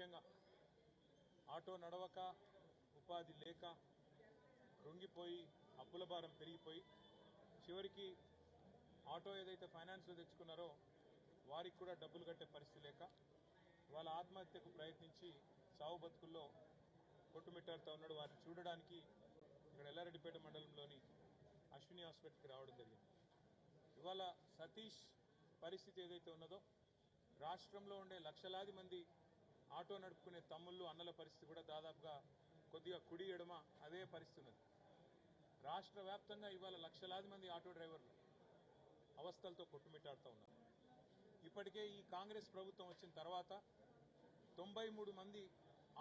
ముఖ్యంగా ఆటో నడవక ఉపాధి లేక కృంగిపోయి అప్పుల భారం పెరిగిపోయి చివరికి ఆటో ఏదైతే ఫైనాన్స్లో తెచ్చుకున్నారో వారికి కూడా డబ్బులు కట్టే పరిస్థితి లేక వాళ్ళ ఆత్మహత్యకు ప్రయత్నించి సావు బతుకుల్లో కొట్టుమిట్టాడుతూ ఉన్నాడు. వారిని చూడడానికి ఇక్కడ ఎల్లారెడ్డిపేట మండలంలోని అశ్విని హాస్పిటల్కి రావడం జరిగింది. ఇవాళ సతీష్ పరిస్థితి ఏదైతే ఉన్నదో రాష్ట్రంలో ఉండే లక్షలాది మంది ఆటో నడుపుకునే తమ్ముళ్ళు అన్నల పరిస్థితి కూడా దాదాపుగా కొద్దిగా కుడి ఎడమ అదే పరిస్థితి ఉన్నది. రాష్ట్ర వ్యాప్తంగా ఇవాళ లక్షలాది మంది ఆటో డ్రైవర్లు అవస్థలతో కొట్టుమిట్టాడుతూ ఉన్నారు. ఇప్పటికే ఈ కాంగ్రెస్ ప్రభుత్వం వచ్చిన తర్వాత 93 మంది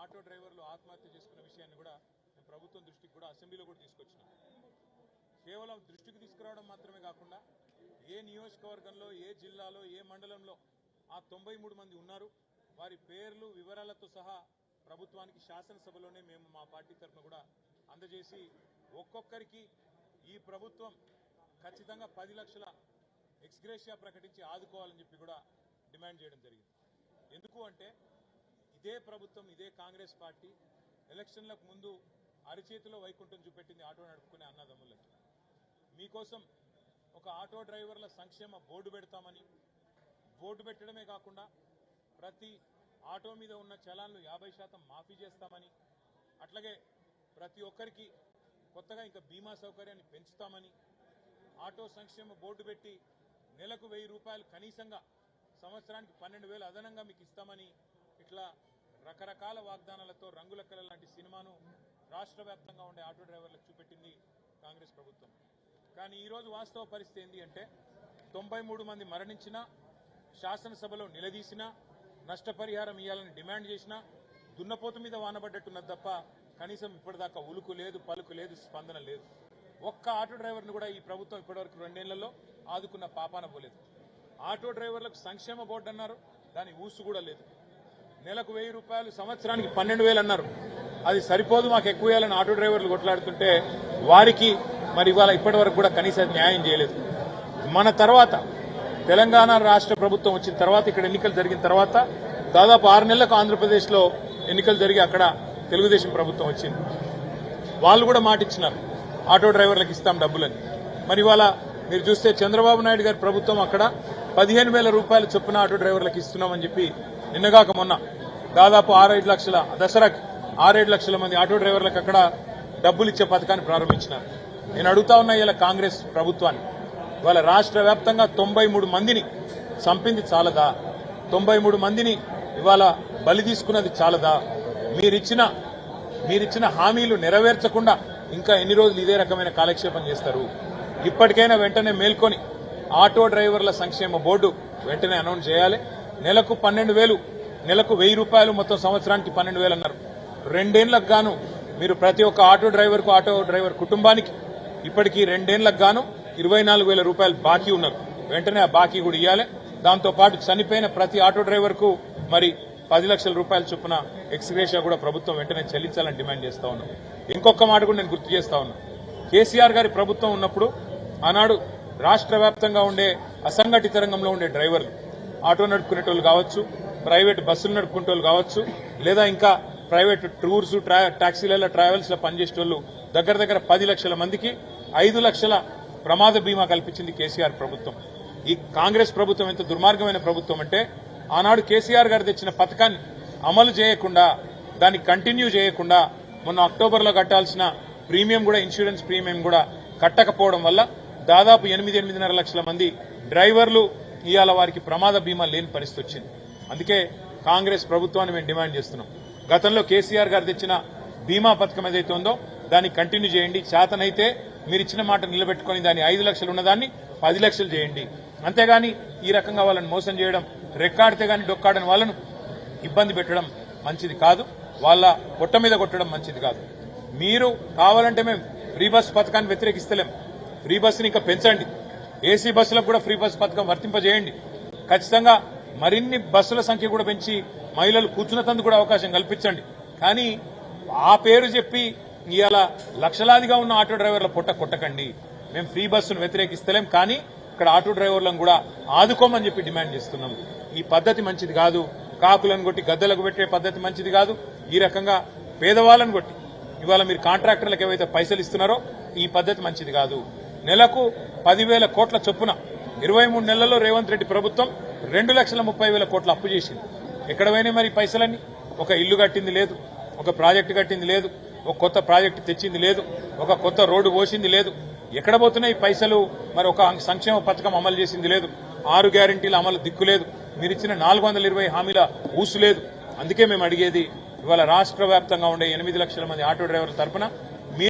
ఆటో డ్రైవర్లు ఆత్మహత్య చేసుకున్న విషయాన్ని కూడా నేను ప్రభుత్వం దృష్టికి కూడా అసెంబ్లీలో కూడా తీసుకొచ్చినాను. కేవలం దృష్టికి తీసుకురావడం మాత్రమే కాకుండా ఏ నియోజకవర్గంలో ఏ జిల్లాలో ఏ మండలంలో ఆ 93 మంది ఉన్నారు వారి పేర్లు వివరాలతో సహా ప్రభుత్వానికి శాసనసభలోనే మేము మా పార్టీ తరఫున కూడా అందజేసి ఒక్కొక్కరికి ఈ ప్రభుత్వం ఖచ్చితంగా 10 లక్షల ఎక్స్గ్రేషియా ప్రకటించి ఆదుకోవాలని చెప్పి కూడా డిమాండ్ చేయడం జరిగింది. ఎందుకు అంటే ఇదే ప్రభుత్వం ఇదే కాంగ్రెస్ పార్టీ ఎలక్షన్లకు ముందు అరిచేతిలో వైకుంఠం చూపెట్టింది ఆటో నడుపుకునే అన్నదమ్ములకి. మీకోసం ఒక ఆటో డ్రైవర్ల సంక్షేమ బోర్డు పెడతామని, బోర్డు పెట్టడమే కాకుండా ప్రతి ఆటో మీద ఉన్న చలాన్లు 50% మాఫీ చేస్తామని, అట్లాగే ప్రతి ఒక్కరికి కొత్తగా ఇంకా బీమా సౌకర్యాన్ని పెంచుతామని, ఆటో సంక్షేమ బోర్డు పెట్టి నెలకు 1000 రూపాయలు కనీసంగా సంవత్సరానికి 12,000 అదనంగా మీకు ఇస్తామని ఇట్లా రకరకాల వాగ్దానాలతో రంగుల కళ లాంటి సినిమాను రాష్ట్ర వ్యాప్తంగా ఉండే ఆటో డ్రైవర్లకు చూపెట్టింది కాంగ్రెస్ ప్రభుత్వం. కానీ ఈరోజు వాస్తవ పరిస్థితి ఏంటి అంటే 93 మంది మరణించినా, శాసనసభలో నిలదీసినా, నష్టపరిహారం ఇవ్వాలని డిమాండ్ చేసినా దున్నపోతు మీద వానబడ్డట్టున్నది తప్ప కనీసం ఇప్పటిదాకా ఉలుకు లేదు, పలుకు లేదు, స్పందన లేదు. ఒక్క ఆటో డ్రైవర్ను కూడా ఈ ప్రభుత్వం ఇప్పటివరకు 2 ఏళ్లలో ఆదుకున్న పాపాన పోలేదు. ఆటో డ్రైవర్లకు సంక్షేమ బోర్డు అన్నారు, దాని ఊసు కూడా లేదు. నెలకు 1000 రూపాయలు, సంవత్సరానికి 12,000 అన్నారు. అది సరిపోదు, మాకు ఎక్కువ వేయాలని ఆటో డ్రైవర్లు కొట్లాడుతుంటే వారికి మరి ఇవాళ ఇప్పటి వరకు కూడా కనీసం న్యాయం చేయలేదు. మన తర్వాత తెలంగాణ రాష్ట్ర ప్రభుత్వం వచ్చిన తర్వాత, ఇక్కడ ఎన్నికలు జరిగిన తర్వాత దాదాపు 6 నెలలకు ఆంధ్రప్రదేశ్లో ఎన్నికలు జరిగి అక్కడ తెలుగుదేశం ప్రభుత్వం వచ్చింది. వాళ్ళు కూడా మాట ఇచ్చినారు ఆటో డ్రైవర్లకు ఇస్తాం డబ్బులని. మరి ఇవాళ మీరు చూస్తే చంద్రబాబు నాయుడు గారి ప్రభుత్వం అక్కడ 15,000 రూపాయలు చొప్పున ఆటో డ్రైవర్లకు ఇస్తున్నామని చెప్పి నిన్నగాక మొన్న దాదాపు 6-5 లక్షల దసరాకి 6-7 లక్షల మంది ఆటో డ్రైవర్లకు అక్కడ డబ్బులు ఇచ్చే పథకాన్ని ప్రారంభించినారు. నేను అడుగుతా ఉన్నా ఇలా కాంగ్రెస్ ప్రభుత్వాన్ని, ఇవాళ రాష్ట్ర వ్యాప్తంగా 93 మందిని చంపింది చాలదా? 93 మందిని ఇవాళ బలి తీసుకున్నది చాలదా? మీరిచ్చిన హామీలు నెరవేర్చకుండా ఇంకా ఎన్ని రోజులు ఇదే రకమైన కాలక్షేపం చేస్తారు? ఇప్పటికైనా వెంటనే మేల్కొని ఆటో డ్రైవర్ల సంక్షేమ బోర్డు వెంటనే అనౌన్స్ చేయాలి. నెలకు 12,000, నెలకు 1000 రూపాయలు, మొత్తం సంవత్సరానికి 12,000 అన్నారు. 2 ఏళ్లకు గాను మీరు ప్రతి ఒక్క ఆటో డ్రైవర్ కుటుంబానికి ఇప్పటికీ 2 ఏళ్లకు గాను 24,000 రూపాయలు బాకీ ఉన్నారు. వెంటనే ఆ బాకీ కూడా ఇవ్వాలి. దాంతోపాటు చనిపోయిన ప్రతి ఆటో డ్రైవర్కు మరి 10 లక్షల రూపాయల చొప్పున ఎక్స్గ్రేషియా కూడా ప్రభుత్వం వెంటనే చెల్లించాలని డిమాండ్ చేస్తా ఉన్నాం. ఇంకొక మాట కూడా నేను గుర్తు చేస్తా ఉన్నా. కేసీఆర్ గారి ప్రభుత్వం ఉన్నప్పుడు ఆనాడు రాష్ట్ర వ్యాప్తంగా ఉండే అసంఘటిత రంగంలో ఉండే డ్రైవర్లు, ఆటో నడుపుకునేటోళ్ళు కావచ్చు, ప్రైవేట్ బస్సులు నడుపుకునేటోళ్ళు కావచ్చు, లేదా ఇంకా ప్రైవేట్ టూర్స్ టాక్సీలలో ట్రావెల్స్ లో పనిచేసేటోళ్ళు దగ్గర 10 లక్షల మందికి 5 లక్షల ప్రమాద బీమా కల్పించింది కేసీఆర్ ప్రభుత్వం. ఈ కాంగ్రెస్ ప్రభుత్వం ఎంత దుర్మార్గమైన ప్రభుత్వం అంటే ఆనాడు కేసీఆర్ గారు తెచ్చిన పథకాన్ని అమలు చేయకుండా, దాన్ని కంటిన్యూ చేయకుండా మొన్న అక్టోబర్లో కట్టాల్సిన ప్రీమియం కూడా, ఇన్సూరెన్స్ ప్రీమియం కూడా కట్టకపోవడం వల్ల దాదాపు 8-8.5 లక్షల మంది డ్రైవర్లు ఇవాళ వారికి ప్రమాద బీమా లేని పరిస్థితి వచ్చింది. అందుకే కాంగ్రెస్ ప్రభుత్వాన్ని మేము డిమాండ్ చేస్తున్నాం. గతంలో కేసీఆర్ గారు తెచ్చిన బీమా పథకం ఏదైతే ఉందో దాన్ని కంటిన్యూ చేయండి. చేతనైతే మీరు ఇచ్చిన మాట నిలబెట్టుకుని దాన్ని 5 లక్షలు ఉన్నదాన్ని 10 లక్షలు చేయండి. అంతేగాని ఈ రకంగా వాళ్ళని మోసం చేయడం, రెక్కాడితే గాని డొక్కాడని వాళ్ళను ఇబ్బంది పెట్టడం మంచిది కాదు. వాళ్ళ పొట్ట మీద కొట్టడం మంచిది కాదు. మీరు కావాలంటే మేము ఫ్రీ బస్ పథకాన్ని వ్యతిరేకిస్తలేం. ఫ్రీ బస్సుని ఇంకా పెంచండి. ఏసీ బస్సులకు కూడా ఫ్రీ బస్ పథకం వర్తింపజేయండి. ఖచ్చితంగా మరిన్ని బస్సుల సంఖ్య కూడా పెంచి మహిళలు కూర్చున్నతందుకు కూడా అవకాశం కల్పించండి. కానీ ఆ పేరు చెప్పి ఇవాళ లక్షలాదిగా ఉన్న ఆటో డ్రైవర్ల పొట్ట కొట్టకండి. మేము ఫ్రీ బస్సును వ్యతిరేకిస్తలేం, కానీ ఇక్కడ ఆటో డ్రైవర్లను కూడా ఆదుకోమని చెప్పి డిమాండ్ చేస్తున్నాం. ఈ పద్ధతి మంచిది కాదు. కాకులను కొట్టి గద్దలకు పెట్టే పద్ధతి మంచిది కాదు. ఈ రకంగా పేదవాళ్ళను కొట్టి ఇవాళ మీరు కాంట్రాక్టర్లకు ఏవైతే పైసలు ఇస్తున్నారో ఈ పద్ధతి మంచిది కాదు. నెలకు 10,000 కోట్ల చొప్పున 23 నెలల్లో రేవంత్ రెడ్డి ప్రభుత్వం 2,30,000 కోట్ల అప్పు చేసింది. ఎక్కడ పోయినాయి మరి పైసలన్నీ? ఒక ఇల్లు కట్టింది లేదు, ఒక ప్రాజెక్టు కట్టింది లేదు, ఒక కొత్త ప్రాజెక్టు తెచ్చింది లేదు, ఒక కొత్త రోడ్డు పోసింది లేదు. ఎక్కడ పోతున్నాయి పైసలు? మరి ఒక సంక్షేమ పథకం అమలు చేసింది లేదు, 6 గ్యారెంటీల అమలు దిక్కు లేదు, మీరిచ్చిన 420 హామీల ఊసు లేదు. అందుకే మేము అడిగేది ఇవాళ రాష్ట్ర వ్యాప్తంగా ఉండే 8 లక్షల మంది ఆటో డ్రైవర్ల తరఫున